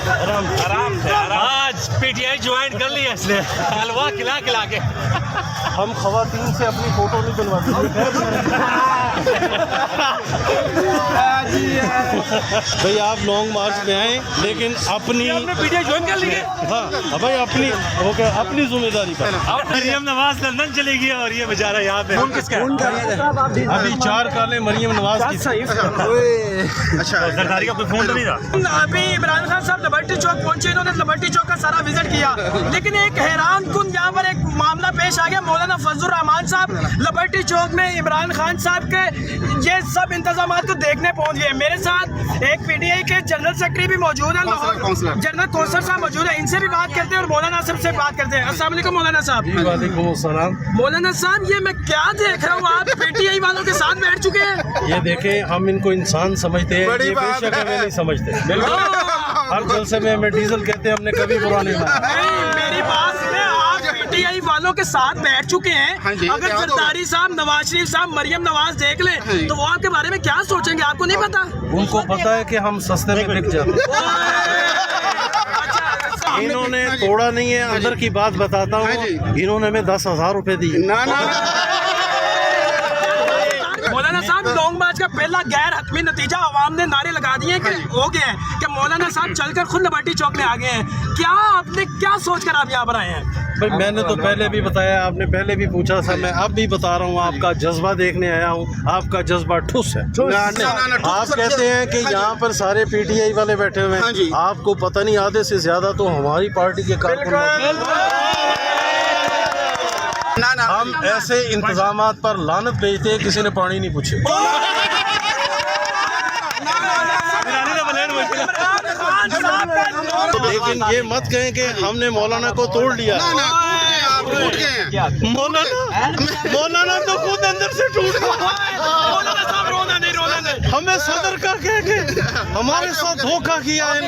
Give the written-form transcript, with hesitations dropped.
आराम से। आज पीटीआई ज्वाइन कर लिया इसने, हलवा खिला खिला के। हम खवातीन से अपनी फोटो नहीं बनवाते। भाई आप लॉन्ग मार्च में आए, लेकिन अपनी पीटीआई ज्वाइन कर ली है। हाँ भाई अपनी जिम्मेदारी पर। मरियम नवाज लंदन चली गई और ये बेचारा यहाँ पे। अभी 4 काले मरियम नवाज की। अच्छा, सरदारी का कोई फोन तो नहीं था। अभी इमरान खान साहब लिबर्टी चौक पहुंचे, इन्होंने लिबर्टी चौक का सारा विजिट किया, लेकिन एक हैरान कुन यहाँ पर एक मामला पेश आ गया। मौलाना फजलुर रहमान साहब लिबर्टी चौक में इमरान खान साहब के ये सब इंतजाम को देखने पहुंच गए। मेरे साथ एक पीटीआई के जनरल सेक्रेटरी भी मौजूद है, जनरल कौंसलर साहब मौजूद है, इनसे भी बात करते हैं और मौलाना साहब से बात करते हैं। अस्सलाम वालेकुम मौलाना साहब। वालेकुम अस्सलाम। मौलाना साहब, ये मैं क्या देख रहा हूँ, आप पीटीआई वालों के साथ बैठ चुके हैं। ये देखें, हम इनको इंसान समझते हैं, ये बेशक हमें नहीं समझते। हर जलसे में हमें डीजल कहते हैं, हमने कभी बुरा नहीं माना। नहीं, मेरी बात सुने, आप पीटीआई वालों के साथ बैठ चुके हैं। अगर सरदारी साहब, नवाज शरीफ साहब, मरियम नवाज देख ले तो वो आपके बारे में क्या सोचेंगे, आपको नहीं पता? उनको पता है कि हम सस्ते में बिक जाते हैं। इन्होंने तोड़ा नहीं है, अंदर की बात बताता हूँ, इन्होंने हमें 10,000 रुपए दिए। मौलाना साहब, लॉन्ग मार्च का पहला गैर हतमी नतीजा आवाम ने नारे लगा दिए कि हो गया है कि मौलाना साहब चलकर खुद लिबर्टी चौक में आ गए हैं। क्या आपने क्या सोचकर आप यहाँ पर आए हैं? भाई मैंने तो पहले भी बताया, आपने पहले भी पूछा था, मैं अब भी बता रहा हूँ, आपका जज्बा देखने आया हूँ। आपका जज्बा ठुस है। आप कहते हैं कि यहाँ पर सारे पीटीआई वाले बैठे हुए हैं, आपको पता नहीं, आधे से ज्यादा तो हमारी पार्टी के कारकुन। हम ऐसे इंतजामात पर लानत भेजते हैं, किसी ने पानी नहीं पूछे। लेकिन ये मत कहें कि हमने मौलाना को तोड़ लिया। मौलाना तो खुद अंदर से टूट गया। हमें सदर का कह के हमारे साथ धोखा किया है।